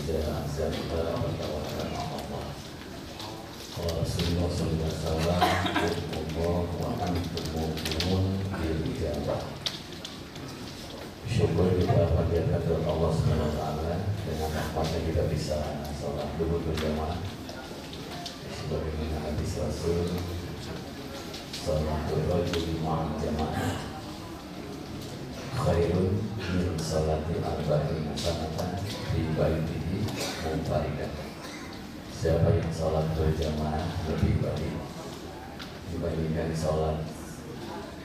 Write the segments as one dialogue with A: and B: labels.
A: إذا أنزلت فتوكل على الله Rasulullah SAW Allah wa antum mu'minun bil ijabah. Syukur kita panjatkan kepada Allah SWT dengan rahmatnya kita bisa sholat dulu berjamaah sebagaimana hadis Rasul sholatul rajuli ma'al jamaah khairun min sholati arba'ina sanatan fi baitihi munfaridan. Siapa yang sholat berjamaah lebih baik dibandingkan sholat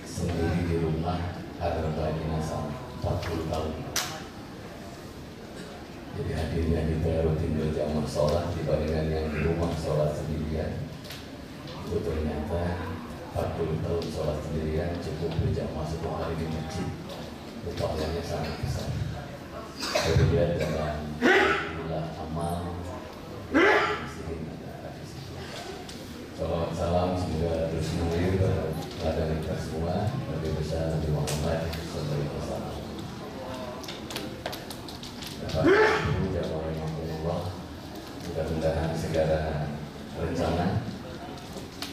A: sendiri di rumah arba'ina sanatan 40 tahun. Jadi hadirnya kita rutin berjamaah sholat dibandingkan yang di rumah sholat sendirian. Itu ternyata 40 tahun sholat sendirian cukup berjamaah 10 hari di masjid. Upayanya sangat besar. Kemudian dalam amal salam semoga terus mengalir pada kita semua. Nabi besar Nabi Muhammad SAW. Bapak Ibu jamaah rahimahullah, mudah-mudahan segala rencana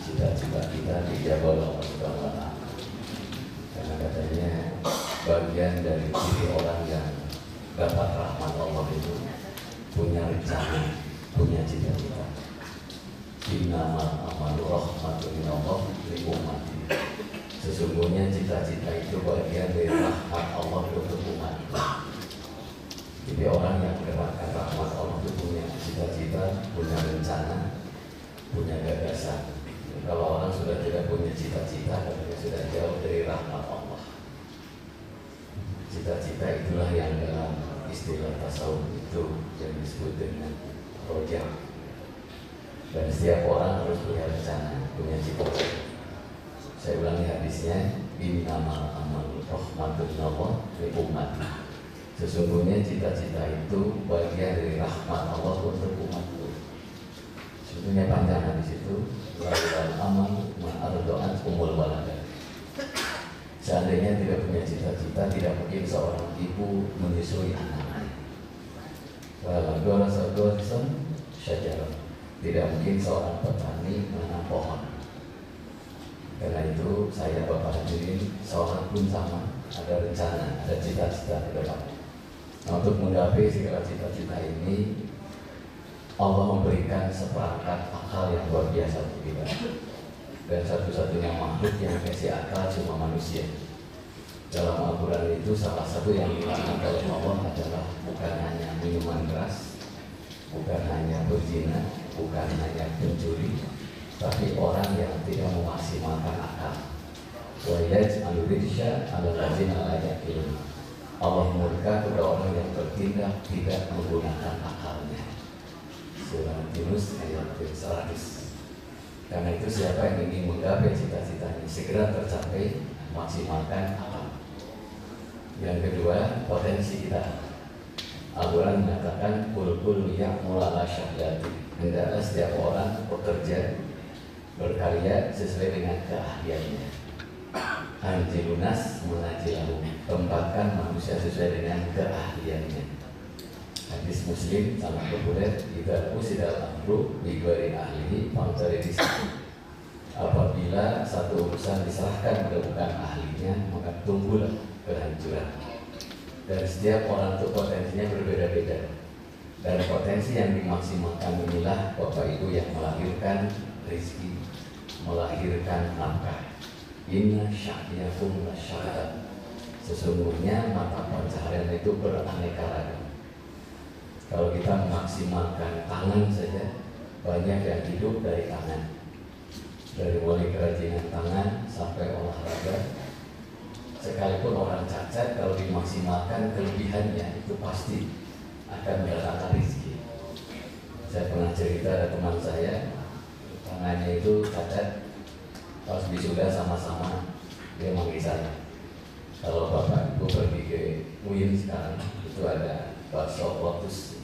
A: cita-cita kita dijabah oleh Allah Subhanahu wa Ta'ala. Karena katanya bagian dari ciri orang yang dapat rahmat Allah itu punya rencana, punya cita-cita. Innamal amalu rahmatun minallah li ummati. Sesungguhnya cita-cita itu bagian dari rahmat Allah untuk umat. Jadi orang yang mendapatkan rahmat Allah itu punya cita-cita, punya rencana, punya gagasan. Kalau orang sudah tidak punya cita-cita, katanya sudah jauh dari rahmat Allah. Cita-cita itulah yang dalam istilah tasawuf itu yang disebut dengan rojak. Dan setiap orang harus punya rencana, punya cita-cita. Saya ulangi hadisnya, innamal amalu rahmatun minallah li ummati. Sesungguhnya cita-cita itu bagian dari rahmat Allah untuk umatku. Sebetulnya panjang hadis itu. Lalu amal ma'ardo'an umul waladah. Seandainya tidak punya cita-cita, tidak mungkin seorang ibu menyusui anaknya. Kalau dua syajarah, tidak mungkin seorang petani menanam pohon. Karena itu saya Bapak hadirin, seorang pun sama, ada rencana, ada cita-cita ke depan. Nah, untuk menggapai segala cita-cita ini, Allah memberikan seperangkat akal yang luar biasa untuk kita. Dan satu-satunya makhluk yang kasih akal cuma manusia. Dalam Al-Quran itu salah satu yang dilarang oleh Allah adalah bukan hanya minuman keras, bukan hanya berzina, bukan hanya pencuri, tapi orang yang tidak memaksimalkan akal. Wa yaj'alu rijsa 'alal ladzina la yaqilun. Allah murka kepada orang yang bertindak tidak menggunakan akalnya. Surah Yunus ayat 100. Karena itu siapa yang ingin menggapai cita-citanya segera tercapai, maksimalkan akal. Yang kedua, potensi kita. Al-Quran mengatakan kul ya'muru ala syahdati. Hendaklah setiap orang bekerja, berkarya sesuai dengan keahliannya. Anjilunas munajilahum. Tempatkan manusia sesuai dengan keahliannya. Hadis Muslim sangat populer. Idza usidal amru bi ghairi ahlihi fantari disini. Apabila satu urusan diserahkan kepada bukan ahlinya, maka tunggulah kehancuran. Dan setiap orang itu potensinya berbeda-beda. Dan potensi yang dimaksimalkan inilah Bapak Ibu yang melahirkan rezeki, melahirkan nafkah. Inna sya'yakum lasya'at. Sesungguhnya mata pencaharian itu beraneka ragam. Kalau kita memaksimalkan tangan saja, banyak yang hidup dari tangan. Dari mulai kerajinan tangan sampai olahraga. Sekalipun orang cacat, kalau dimaksimalkan kelebihannya itu pasti akan mendatangkan rezeki. Saya pernah cerita ada teman saya, tangannya itu cacat. Pas wisuda sama-sama dia manggil saya. Kalau Bapak Ibu pergi ke UIN sekarang, itu ada bakso lotus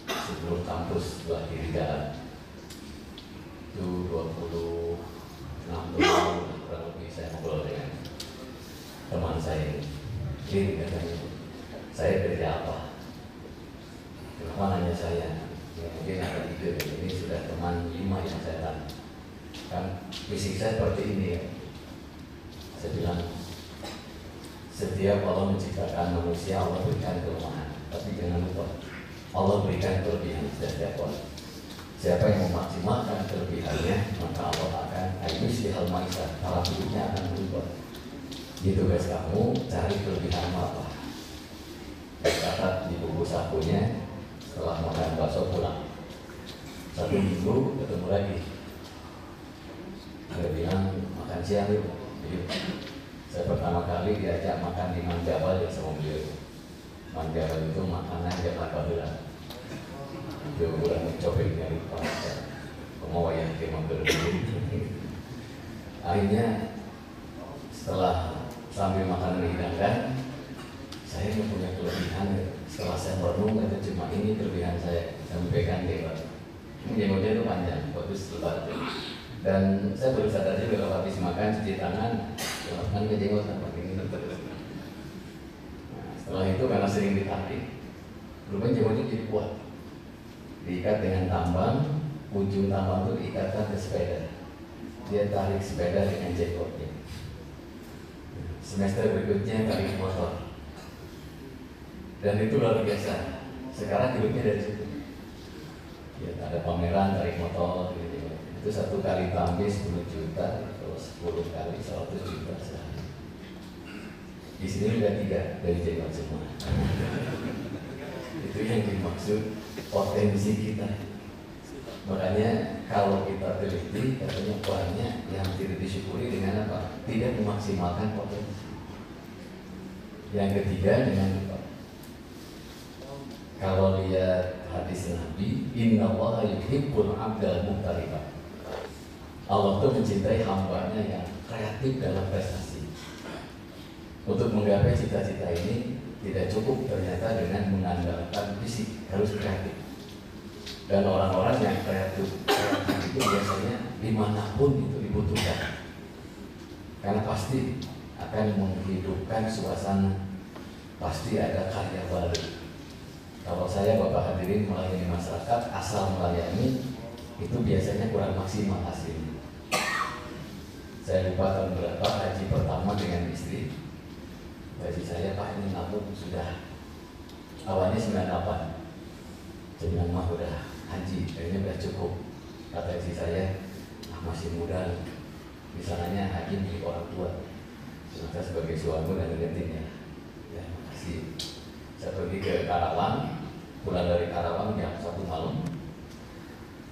A: sebelum kampus sebelah kiri jalan. Itu 26 tahun kurang lebih saya ngobrol dengan teman saya ini katanya, saya kerja apa? Mana saya, ya, mungkin ada ide, ini sudah teman 5 yang saya tanya. Kan fisik saya seperti ini ya. Saya bilang, setiap Allah menciptakan manusia, Allah berikan kelemahan. Tapi jangan lupa, Allah berikan kelebihan setiap orang. Siapa yang memaksimalkan kelebihannya, maka Allah akan ayus di hal maisha, kalau hidupnya akan berubah. Di tugas kamu, cari kelebihan apa. Catat di buku sakunya, setelah makan bakso pulang. 1 minggu ketemu lagi. Dia bilang makan siang yuk. Saya pertama kali diajak makan di Manjabal ya sama beliau. Manjabal itu makanan jalan baheula. Dia udah mencoba dari pasar. Mau yang kemang berburu. Akhirnya setelah sambil makan dihidangkan, saya mempunyai kelebihan. Setelah saya merenung, itu cuma ini kelebihan saya. Saya pegang jenggot. Jenggotnya itu panjang, bagus lebat. Dan saya baru sadar juga kalau habis makan cuci tangan, makan ke jenggot apa ini terus. Nah, setelah itu karena sering ditarik, rupanya jenggotnya jadi kuat. Diikat dengan tambang, ujung tambang itu diikatkan ke sepeda. Dia tarik sepeda dengan jenggotnya. Semester berikutnya tarik motor. Dan itu luar biasa. Sekarang hidupnya dari situ. Ya, ada pameran tarik motor gitu. Itu 1 kali tampil 10 juta, kalau 10 kali 100 juta sehari. Di sini juga 3 dari jenggot semua. Itu yang dimaksud potensi kita. Makanya kalau kita teliti, katanya banyak yang tidak disyukuri dengan apa? Tidak memaksimalkan potensi. Yang ketiga dengan apa? Kalau lihat hadis Nabi, innallaha yuhibbul 'abdal muqtariba. Allah itu mencintai hambanya yang kreatif dalam prestasi. Untuk menggapai cita-cita ini tidak cukup ternyata dengan mengandalkan fisik, harus kreatif. Dan orang-orang yang kreatif itu biasanya dimanapun itu dibutuhkan, karena pasti akan menghidupkan suasana, pasti ada karya baru. Kalau saya Bapak hadirin melayani masyarakat, asal melayani itu biasanya kurang maksimal hasilnya. Saya lupa tahun berapa haji pertama dengan istri. Gaji saya, Pak, ini nabung sudah awalnya 98. Saya bilang, mah udah haji, kayaknya udah cukup. Kata istri saya, masih muda, misalnya haji milik orang tua. Saya sebagai suami dan gantinya. Ya, makasih. Saya pergi ke Karawang, pulang dari Karawang jam 1 malam.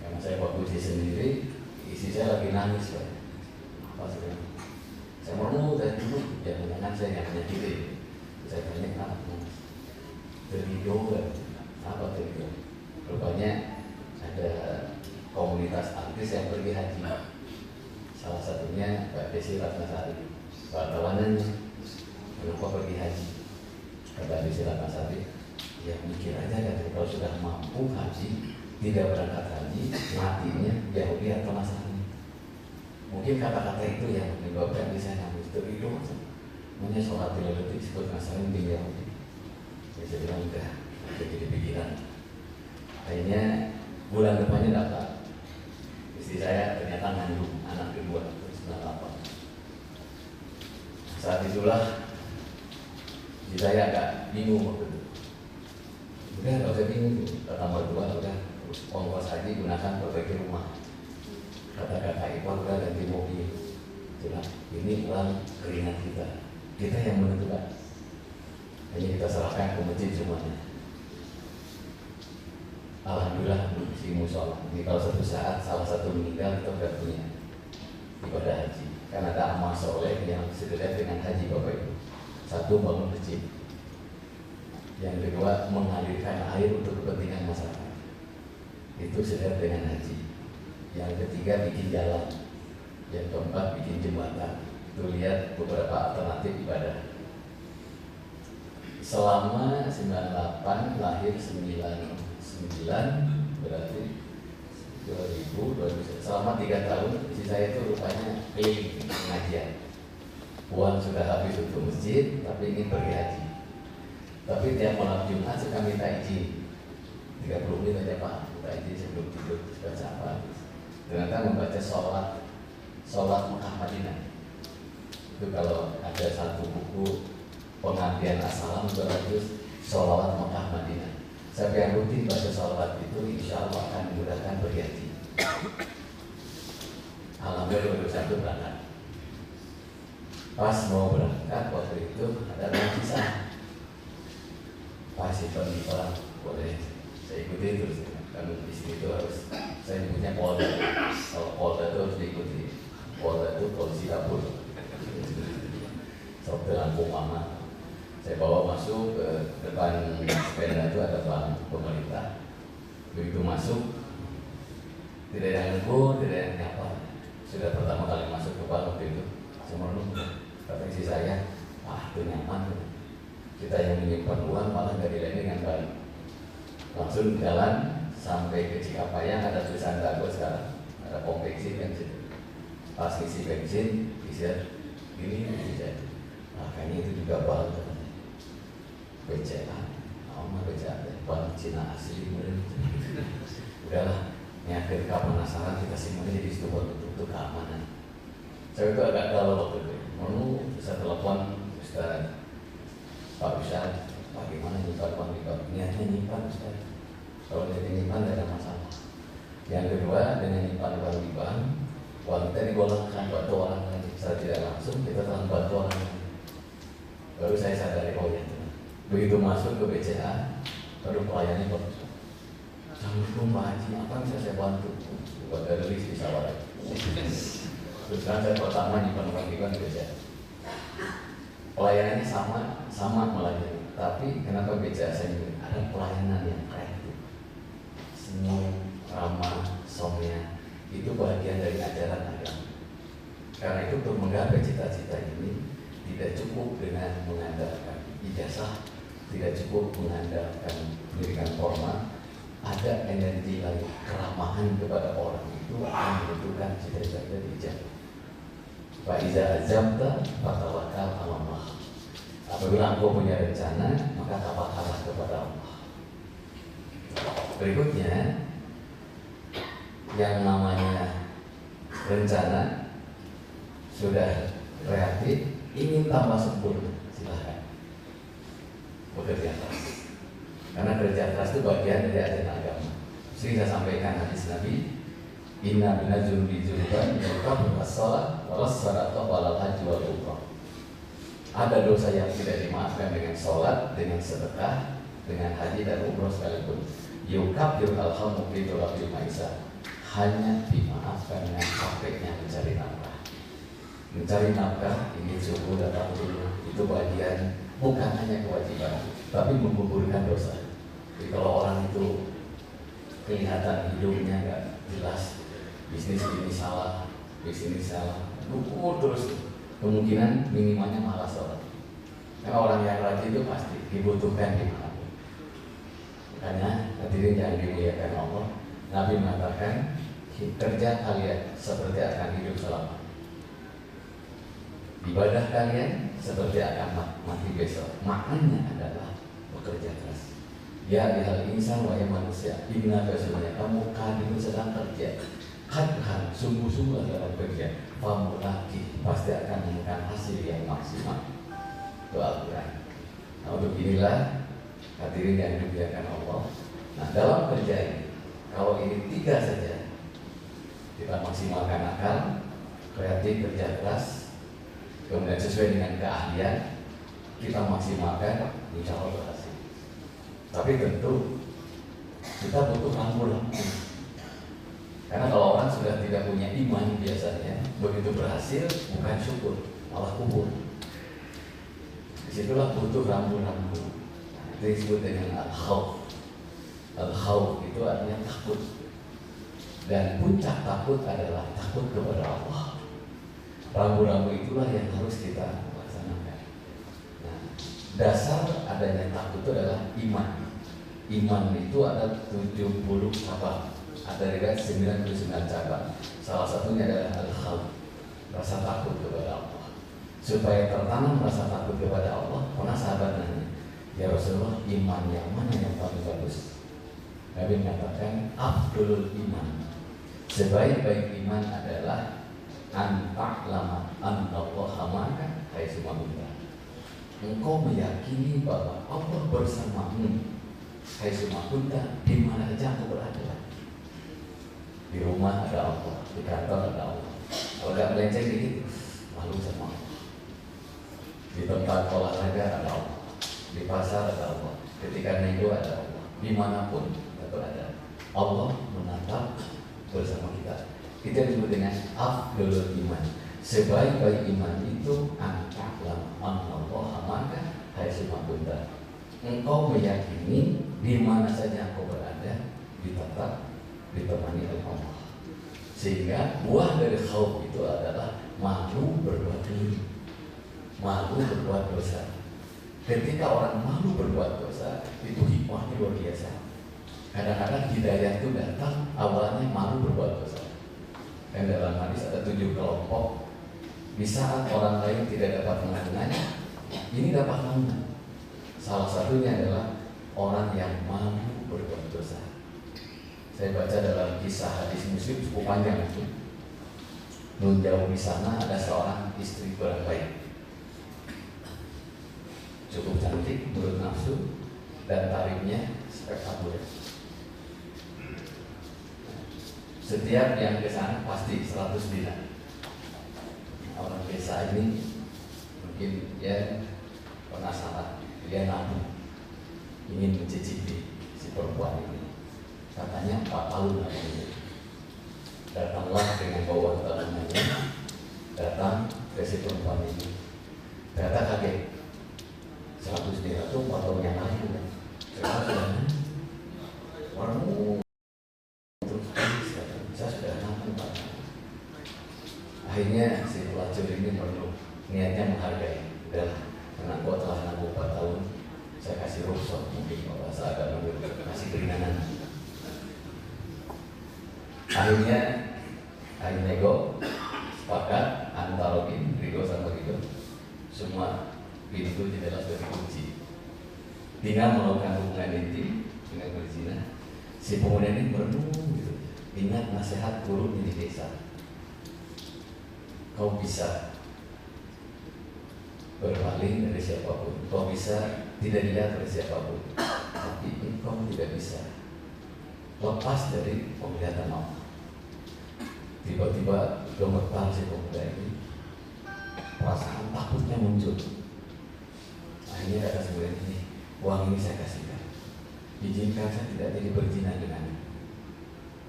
A: Karena saya bawa kunci sendiri, istri saya lagi nangis, Pak. Apa sih? Saya mau dari dulu, jangan saya yang menyakiti. Saya tanya kenapa nangis? Terhidup, apa terhidup? Rupanya ada komunitas artis yang pergi haji. Salah satunya Mbak Desi Ratnasari. Wartawanannya, kenapa pergi haji? Kata Desi Ratnasari, ya mikir aja kan, kalau sudah mampu haji, tidak berangkat haji, matinya Yahudi atau Nasrani. Mungkin kata-kata itu yang menyebabkan saya nangis terhidup. Mungkin sholat di leluhur disebut Nasrani di Yahudi. Saya bilang enggak, jadi pikiran. Akhirnya bulan depannya dapat. Istri saya ternyata ngandung anak kedua, 98. Saat itulah istri saya agak bingung waktu itu. Udah gak usah bingung, kata mertua udah ongkos haji gunakan perbaiki rumah. Kata kakak ipar udah ganti mobil. Itulah, ini uang keringat kita yang menentukan. Hanya kita serahkan ke masjid semuanya. Alhamdulillah si musola. Ini kalau suatu saat salah satu meninggal, kita sudah punya ibadah haji. Karena ada amal soleh yang sekedar dengan haji Bapak Ibu. 1, bangun masjid. Yang kedua, mengalirkan air untuk kepentingan masyarakat. Itu sekedar dengan haji. Yang ketiga, bikin jalan. Yang keempat, bikin jembatan. Itu lihat beberapa alternatif ibadah. Selama 98, lahir 99, berarti 2000, selama 3 tahun, istri saya itu rupanya keliling pengajian. Uang sudah habis untuk masjid, tapi ingin pergi haji. Tapi tiap malam Jumat suka minta izin. 30 menit aja Pak, buka ini sebelum tidur baca apa. Ternyata membaca sholat Mekah Madinah. Itu kalau ada satu buku pengabdian assalam berjudul Sholawat Mekah Madinah. Siapa yang rutin baca sholawat itu insya Allah akan dimudahkan berhaji. Alhamdulillah 2021 berangkat. Pas mau berangkat waktu itu ada kisah. Pas itu orang boleh saya ikuti terus. Kan di sini itu harus saya nyebutnya polda. Kalau polda itu harus diikuti. Polda itu polisi dapur. Sopir lampu mama. Saya bawa masuk ke depan sepeda itu ada bank pemerintah. Begitu masuk, tidak ada yang negur, tidak ada yang nyapa. Sudah pertama kali masuk ke bank waktu itu, saya merenung, kata istri saya, itu nyaman. Kita yang menyimpan uang malah nggak dilayani dengan baik. Langsung jalan sampai ke Cikapayang, ada tulisan bagus sekarang, ada pom bensin kan situ. Pas isi bensin, bisa gini, bisa. Makanya itu juga banget. BCA, mah BCA, Bank Cina asli, udahlah, ini akhir penasaran kita simpan jadi studio untuk keamanan. Saya itu agak galau waktu itu, bisa telepon Ustaz, Pak Ustaz, bagaimana nyimpan uang di bank? Niatnya nyimpan Ustaz, kalau niatnya nyimpan tidak ada masalah. Yang kedua, dengan nyimpan uang di bank, uang kita digolongkan buat orang lain, secara tidak langsung kita telah bantu orang lain. Baru saya sadari poinnya. Begitu masuk ke BCA, baru pelayannya bagus. Assalamualaikum Pak Haji, apa yang bisa saya bantu? Buat dari list di Sawarna. Terus kan saya pertama nyimpan uang di BCA. Pelayanannya sama melayani. Tapi kenapa BCA saya ini? Ada pelayanan yang kreatif. Senyum, ramah, somnya, itu bagian dari ajaran agama. Karena itu untuk menggapai cita-cita ini tidak cukup dengan mengandalkan ijazah, tidak cukup mengandalkan pendidikan formal, ada energi lain, keramahan kepada orang itu akan menentukan cita-cita dijawab. Fa iza azamta fatawakal 'ala Allah. Apabila engkau punya rencana, maka tawakallah kepada Allah. Berikutnya, yang namanya rencana sudah kreatif, ingin tambah sempurna, silahkan bekerja keras. Karena kerja keras itu bagian dari ajaran agama. Sering saya sampaikan hadis Nabi, inna bina junubi junuban yaukabu as-salat walas-sadaqah walal haji wal umrah. Ada dosa yang tidak dimaafkan dengan sholat, dengan sedekah, dengan haji dan umrah sekalipun. Yukabir alhamu fitu rabbil maisa. Hanya dimaafkan dengan capeknya mencari nafkah. Mencari nafkah, ingin subuh datang dulu, itu bagian bukan hanya kewajiban, tapi menggugurkan dosa. Jadi kalau orang itu kelihatan hidupnya nggak jelas, bisnis ini salah, bisnis salah, gugur terus, kemungkinan minimalnya malas orang. Karena orang yang rajin itu pasti dibutuhkan di mana. Makanya hadirin yang dimuliakan Allah, Nabi mengatakan kerja kalian seperti akan hidup selama. Ibadah kalian seperti akan mati besok. Maknanya adalah bekerja keras. Ya dihal insan wahai manusia, inna kesemuanya kamu kadang sedang kerja. Kadang sungguh-sungguh dalam kerja. Kamu lagi pasti akan menemukan hasil yang maksimal. Itu Al-Quran. Nah untuk inilah hadirin yang dimuliakan Allah. Nah dalam kerja ini, kalau ini 3 saja, kita maksimalkan akal, kreatif, kerja keras, kemudian sesuai dengan keahlian, kita maksimalkan, insya Allah berhasil. Tapi tentu kita butuh rambu-rambu. Karena kalau orang sudah tidak punya iman biasanya, begitu berhasil bukan syukur, malah kubur. Disitulah butuh rambu-rambu. Nah, itu disebut dengan al-khawf. Al-khawf itu artinya takut. Dan puncak takut adalah takut kepada Allah. Rambu-rambu itulah yang harus kita laksanakan. Nah, dasar adanya takut itu adalah iman. Iman itu ada 70 cabang. Ada riwayat 99 cabang. Salah satunya adalah al-khawf, rasa takut kepada Allah. Supaya tertanam rasa takut kepada Allah, pernah sahabat nanya, ya Rasulullah, iman yang mana yang paling bagus? Nabi mengatakan afdalul iman, sebaik-baik iman adalah anta'lama annallaha ma'aka haitsu ma kunta. Engkau meyakini bahwa Allah bersamamu haitsu ma kunta, di mana saja engkau berada. Di rumah ada Allah, di kantor ada Allah. Kalau nggak melenceng dikit, malu sama Allah. Di tempat olahraga ada Allah, di pasar ada Allah, ketika nego ada Allah, dimanapun kita berada, Allah menatap bersama kita. Kita disebut dengan afdalul iman. Sebaik-baik iman itu anta'lama annallaha ma'aka haitsu ma kunta. Engkau meyakini di mana saja engkau berada, ditetap ditemani oleh Allah. Sehingga buah dari khauf itu adalah malu berbuat dosa. Malu berbuat dosa. Ketika orang malu berbuat dosa, itu hikmahnya luar biasa. Kadang-kadang hidayah itu datang awalnya malu berbuat dosa. Dan dalam hadis ada 7 kelompok. Di saat orang lain tidak dapat mengenalnya, ini dapat mengenal. Salah satunya adalah orang yang malu berbuat dosa. Saya baca dalam kisah hadis Muslim cukup panjang itu. Nun jauh di sana ada seorang istri kurang baik, cukup cantik menurut nafsu dan tarifnya spektakuler. Setiap yang ke sana pasti 100 dinar. Orang desa ini mungkin dia penasaran, dia nabung, ingin mencicipi si perempuan ini. Katanya 4 tahun namanya. Datanglah dengan bawa tabungannya, datang ke si perempuan ini. Ternyata kaget, 100 dinar itu 4 tahun yang lalu kan. Sekarang sudah orang terus saya sudah nabung Pak. Akhirnya si pelacur ini perlu niatnya menghargai. Udah, karena gua telah nabung 4 tahun, saya kasih rukhsah, mungkin kalau bahasa agama kasih keringanan. Akhirnya nego, sepakat antara Rigo sama Rigo, semua pintu jendela sudah dikunci. Tinggal melakukan hubungan intim dengan berzina. Si pemuda ini merenung gitu. Ingat nasihat guru di desa. Kau bisa berpaling dari siapapun, kau bisa tidak dilihat oleh siapapun, tapi engkau tidak bisa lepas dari penglihatan Allah. Tiba-tiba gemetar si pemuda ini, perasaan takutnya muncul. Akhirnya kata sebenarnya ini, uang ini saya kasihkan, izinkan saya tidak jadi berzina dengannya.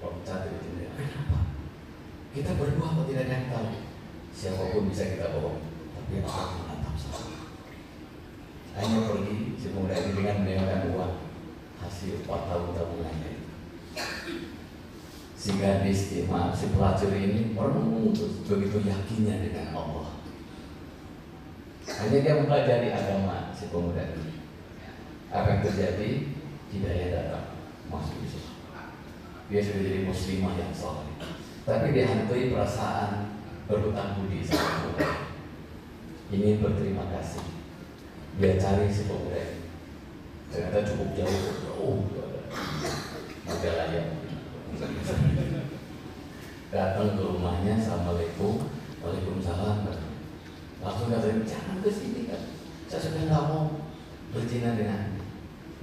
A: Loncat dari jendela. Kenapa? Kita berdua kok tidak ada yang tahu. Siapapun bisa kita bohong, tapi Allah menatap saya. Hanya pergi si pemuda ini dengan menyerahkan uang hasil 4 tahun tabungannya. Si gadis, si pelacur ini merenung terus, begitu yakinnya dengan Allah. Hanya dia mempelajari agama si pemuda ini. Apa yang terjadi? Hidayah datang, masuk Islam. Dia sudah jadi muslimah yang saleh. Tapi dia hantui perasaan berhutang budi sama pemuda. Ini berterima kasih. Dia cari si pemuda ini. Ternyata cukup jauh Majalaya. Datang ke rumahnya, assalamualaikum, waalaikumsalam. Langsung katanya, jangan ke sini kan. Saya sudah nggak mau berzina dengan.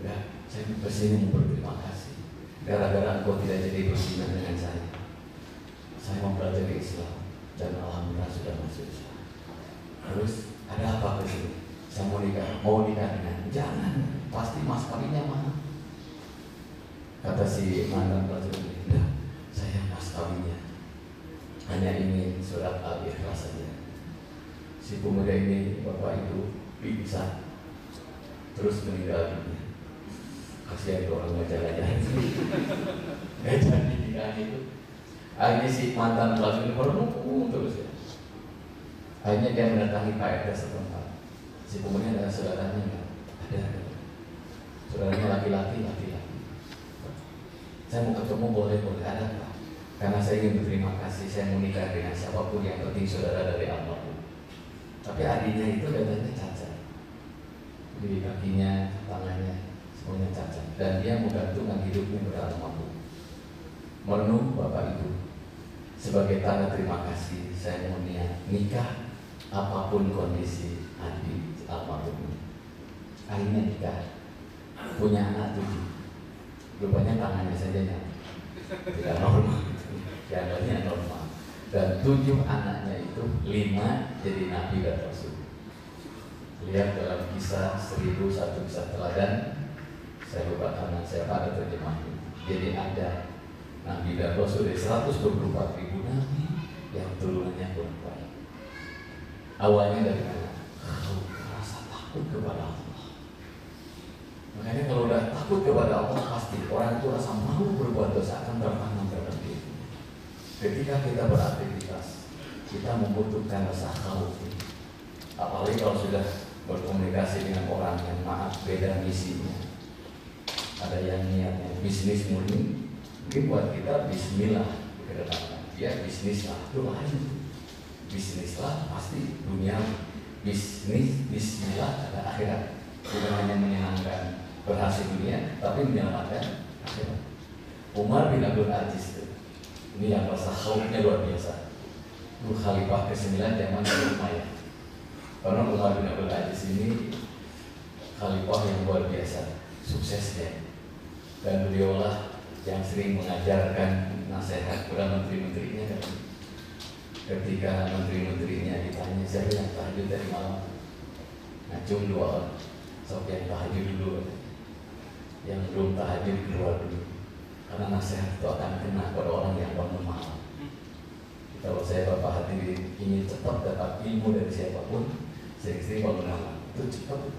A: Enggak, saya kesini mau berterima kasih. Gara-gara engkau tidak jadi berzina dengan saya mempelajari Islam dan alhamdulillah sudah masuk Islam. Terus ada apa ke sini? Saya mau nikah dengan. Jangan, pasti mas kawinnya mahal. Kata si mantan pelacur ini, enggak, saya mas kawinnya. Hanya ingin surat Al-Ikhlas saja. Si pemuda ini, bapak itu pingsan, terus meninggal dunia. Kasihan orang Majalaya. Gak jadi nikah itu. Akhirnya si mantan pelacur ini merenung terus ya. Akhirnya dia mendatangi Pak RT setempat. Si pemuda ada saudaranya enggak? Ada. Saudaranya laki-laki. Saya mau ketemu, boleh ada Pak. Karena saya ingin berterima kasih, saya mau nikah dengan siapapun, yang penting saudara dari Allah. Tapi adiknya itu katanya cacat di kakinya, tangannya. punya cacat, dan dia menggantungkan hidupnya pada almarhum. Menurut Bapak Ibu, sebagai tanda terima kasih, saya mau nikah apapun kondisi adik almarhum. Akhirnya nikah, punya anak 7. Rupanya tangannya saja yang tidak normal, yang lainnya normal. Dan 7 anaknya itu 5 jadi nabi dan rasul. Lihat dalam kisah 1001 kisah teladan, saya lupa karena saya pada terjemahnya. Jadi ada nabi dan rasul dari 124.000 nabi yang turunannya kurang baik. Awalnya dari mana? Kau merasa takut kepada Allah. Makanya kalau udah takut kepada Allah, pasti orang itu rasa malu berbuat dosa akan tertanam dalam diri. Ketika kita beraktivitas, kita membutuhkan rasa khauf. Apalagi kalau sudah berkomunikasi dengan orang yang maaf beda misinya. Ada yang niatnya bisnis murni, mungkin buat kita bismillah ke depan. Ya bisnis lah, itu lain. Bisnis lah pasti dunia. Bisnis, bismillah ada akhirat. Bukan hanya menyenangkan berhasil dunia, tapi menyelamatkan akhirat. Umar bin Abdul Aziz itu, ini yang rasa khaufnya luar biasa. Itu khalifah ke-9 zaman Umayyah. Karena Umar bin Abdul Aziz ini khalifah yang luar biasa suksesnya, dan beliaulah yang sering mengajarkan nasihat kepada menteri-menterinya. Ketika menteri-menterinya ditanya siapa yang tahajud dari malam, ngacung 2 orang. Sok yang tahajud dulu, yang belum tahajud keluar dulu, karena nasihat itu akan kena pada orang yang bangun malam. Kalau saya Bapak hadirin ingin cepat dapat ilmu dari siapapun, sering-sering bangun malam itu cepat.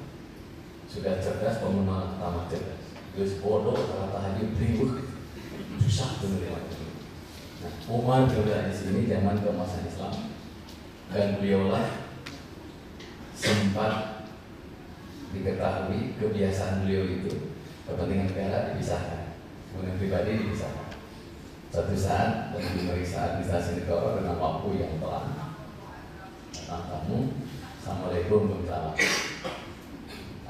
A: Sudah cerdas bangun malam, tamat cerdas. Terus bodoh karena tahajud ribut, susah tuh menerima itu. Nah, Umar berada di sini zaman keemasan Islam, dan beliaulah sempat diketahui kebiasaan beliau itu kepentingan negara dipisahkan, kepentingan pribadi dipisahkan. Suatu saat lagi memeriksa administrasi negara dengan waktu yang terang, datang tamu, Assalamualaikum warahmatullahi wabarakatuh.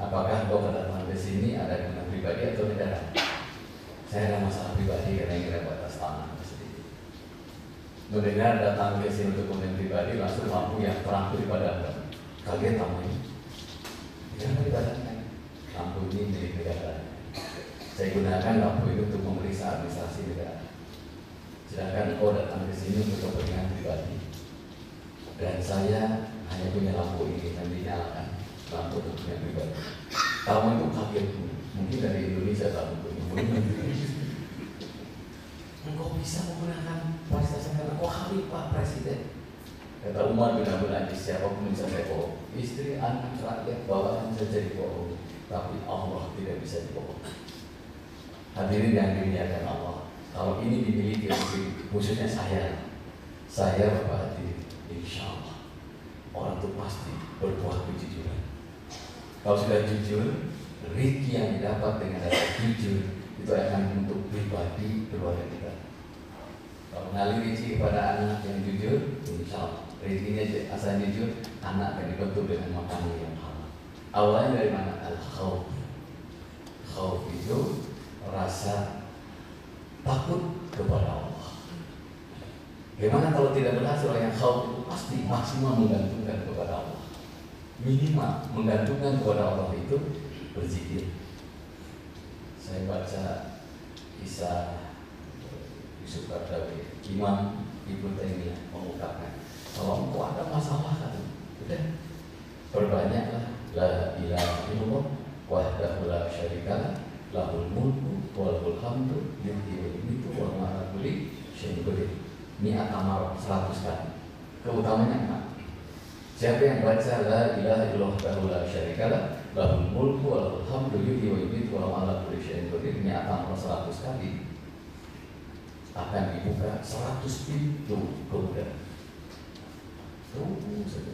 A: Apakah kau kedatangan ke sini ada kepentingan pribadi atau negara? Saya ada masalah pribadi karena ingin dapat atas tangan sedikit. Mendengar datang ke sini untuk kepentingan pribadi, langsung lampu yang terang daripada Anda. Kaget tamu ini. Jangan dibatalkan. Lampu ini milik negara. Saya gunakan lampu itu untuk memeriksa administrasi negara. Sedangkan kau datang ke sini untuk kepentingan pribadi. Dan saya hanya punya lampu ini dan dinyalakan lampu untuk kepentingan pribadi. Tamu itu kaget, mungkin dari Indonesia tamu itu. Engkau bisa menggunakan fasilitas karena kau khalifah presiden. Kata Umar bin Abdul Aziz, siapapun bisa saya bohong. Istri, anak, rakyat, bawahan saja dibohong, tapi Allah tidak bisa dibohong. Hadirin yang dimuliakan Allah, kalau ini dimiliki khususnya saya Bapak hadirin, insya Allah orang itu pasti berbuat kejujuran. Kalau sudah jujur, rezeki yang didapat dengan dasar jujur itu akan untuk pribadi keluarga kita. Kalau mengalir rezeki kepada anak yang jujur, insya Allah rezekinya asal jujur, anak akan dibentuk dengan makanan yang halal. Awalnya dari mana? Al-khawf. Khawf itu rasa takut kepada Allah. Bagaimana kalau tidak berhasil? Orang yang khawf itu pasti maksimal menggantungkan kepada Allah. Minimal menggantungkan kepada Allah itu berzikir. Saya baca kisah Yusuf Qaradawi, Imam Ibnu Taimiyah mengungkapkan, kalau engkau ada masalah kan, udah perbanyaklah la ilaha illallah wahdahu la syarikalah lahul mulku wa lahul hamdu yuhyi wa yumiitu wa huwa ala kulli syai'in qadir. Niat amal 100 kali. Keutamanya apa? Siapa yang baca la ilaha illallah wahdahu la syarikalah lahul mulku wa lahul hamdu yuhyi wa yumiitu wa huwa ala kulli syai'in qadir, niat amal 100 kali, akan dibuka 100 pintu kemudahan.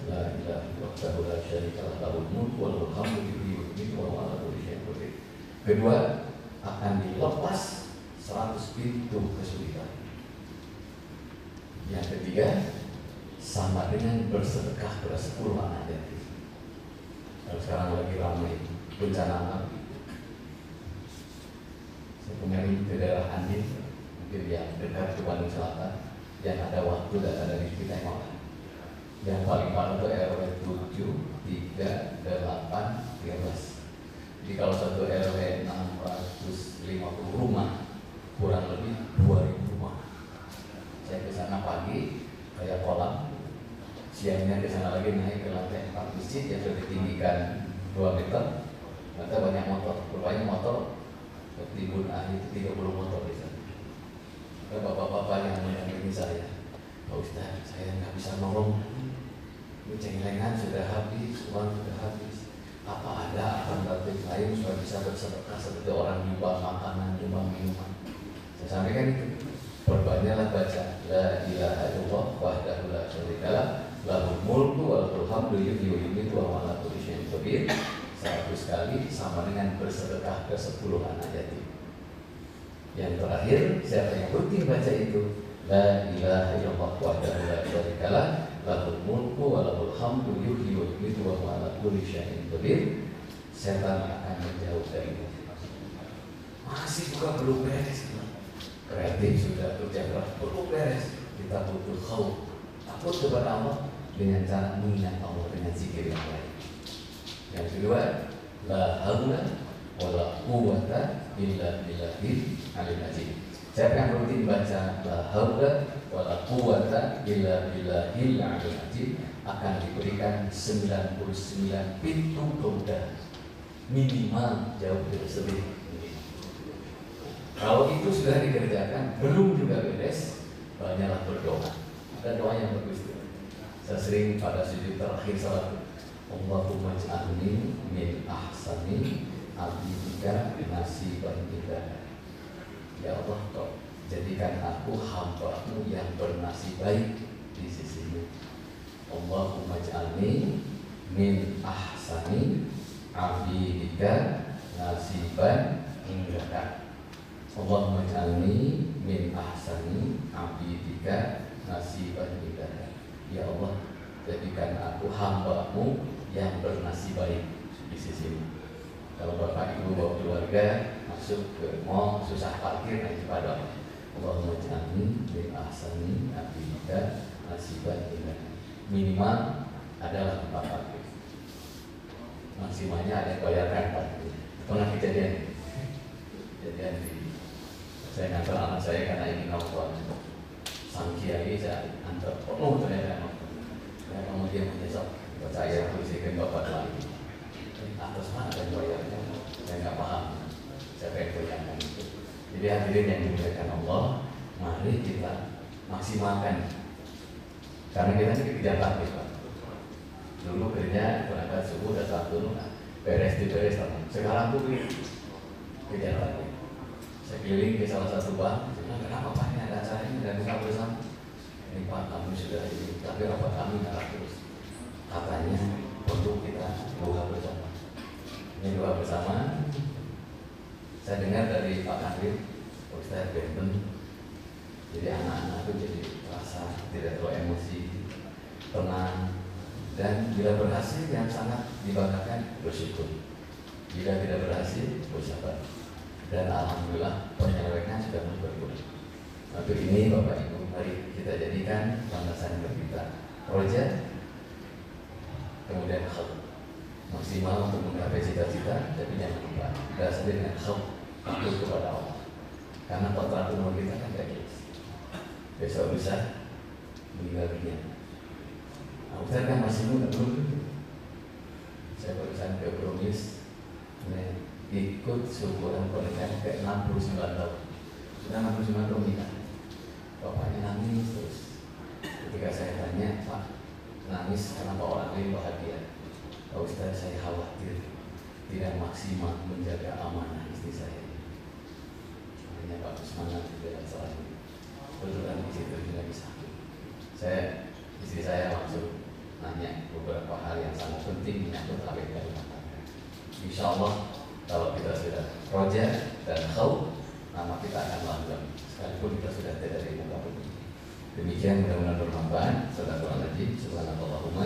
A: La ilaha illallah la syarikalah lahul mulku wa lahul hamdu yuhyi wa yumiitu wa huwa ala kulli syai'in qadir. Kedua, akan dilepas 100 pintu kesulitan. Yang ketiga, sama dengan bersedekah pada 10 anak yatim. Kalau sekarang lagi ramai bencana alam, Saya punya ke daerah Andin, mungkin yang dekat ke Bandung Selatan, yang ada waktu dan ada rezeki tengok. Yang paling parah itu RW 7, 3, 8, 13. Jadi kalau satu RW 650 rumah, kurang lebih 2000 rumah. Saya ke sana pagi, kayak kolam. Siangnya ke sana lagi naik ke lantai 4 masjid yang sudah ditinggikan 2 meter. Ternyata banyak motor, rupanya motor ketimbun air itu 30 motor di sana. Ada bapak-bapak yang mendampingi saya, Pak Ustaz, saya nggak bisa nolong. Ini cenglengan sudah habis, uang sudah habis. Apa ada alternatif lain supaya bisa bersedekah seperti orang nyumbang makanan, nyumbang minuman? Saya sampaikan itu. Perbanyaklah baca La ilaha illallah wahdahu la syarikalah lahul mulku wa lahul hamdu yuhyi wa yumiitu wa huwa ala kulli syai'in qadir. 100 kali sama dengan bersedekah ke 10 anak yatim. Yang terakhir, siapa yang rutin baca itu La ilaha illallah wahdahu la syarikalah lahul mulku wa lahul hamdu yuhyi wa yumiitu wa huwa ala kulli syai'in qadir, setan akan menjauh darimu. Masih juga belum beres. Kreatif sudah, kerja keras belum beres. Kita butuh khauf, takut kepada Allah dengan cara mengingat Allah dengan zikir yang lain. Yang kedua, la haula wala quwwata illa billahil aliyil azim. Siapa yang rutin baca la haula wala quwwata illa billahil aliyil azim akan diberikan 99 pintu kemudahan, minimal jauh dari sedih. Kalau itu sudah dikerjakan, belum juga beres, banyaklah berdoa. Ada doa yang bagus. Saya sering pada sujud terakhir salat, Allahumma ij'alni min ahsani abdika nasiban ibadah. Ya Allah, kau jadikan aku hamba-Mu yang bernasib baik di sisi-Mu. Allahumma ij'alni min ahsani abdika nasiban ibadah. Allahumma ij'alni min ahsani abdika nasiban ibadah. Ya Allah, jadikan aku hamba-Mu yang bernasib baik di sisi-Mu. Kalau bapak ibu bawa keluarga masuk ke mall susah parkir naik pada Allahumma ij'alni min ahsani abdika nasiban ibadah. Minimal adalah 4 parkir. Maksimalnya ada yang bayarkan parkir. Pernah kejadian di saya ngantar anak saya karena ingin nonton sang kiai, saya antar penuh ternyata nonton. Ya, kemudian menyesal percaya polisi bapak lagi atas mana dan bayarnya saya nggak paham, saya pengen bayangkan itu. Jadi hadirin yang dimuliakan Allah, mari kita maksimalkan karena kita ini kejar target Pak. Dulu kerja berangkat subuh datang dulu beres sekarang tuh kejar target. Saya keliling ke salah satu bank, saya bilang, kenapa Pak ini ada acara ini dan buka bersama? Ini Pak, kami sudah ini, tapi rapat kami nggak terus. Katanya perlu kita doa bersama. Ini doa bersama. Saya dengar dari Pak Kadri, Ustaz Benten, jadi anak-anak itu jadi terasa tidak terlalu emosi, tenang, dan bila berhasil yang sangat dibanggakan bersyukur. Bila tidak berhasil bersabar. Dan alhamdulillah penyelewengan sudah mulai berkurang. Untuk ini Bapak Ibu, mari kita jadikan landasan kita roja, kemudian khauf, maksimal untuk menggapai cita-cita, tapi jangan lupa dasar dengan khauf, takut kepada Allah. Karena kontrak umur kita kan gak jelas. Besok bisa meninggal dunia. Nah, Ustaz kan masih muda belum. Saya barusan ke Promis, ikut syukuran pernikahan ke 69 tahun. Sudah 69 tahun nikah. Bapaknya nangis terus. Ketika saya tanya, Pak, nangis karena orang lain bahagia. Pak Ustaz, saya khawatir tidak maksimal menjaga amanah istri saya. Hanya Pak semangat tidak salah ini. Kebetulan istri itu lagi sakit. Istri saya langsung nanya beberapa hal yang sangat penting menyangkut awet dari rumah tangga. Insya Allah kalau kita sudah roja dan khauf, nama kita akan langgeng sekalipun kita sudah tidak dari muka bumi. Demikian mudah-mudahan bermanfaat. Subhanallahumma subhanallahumma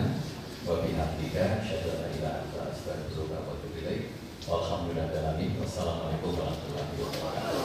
A: wa bihamdika asyhadu an la ilaha illa anta astaghfiruka wa atubu ilaik. Walhamdulillahirobbilalamin. Wassalamualaikum warahmatullahi wabarakatuh.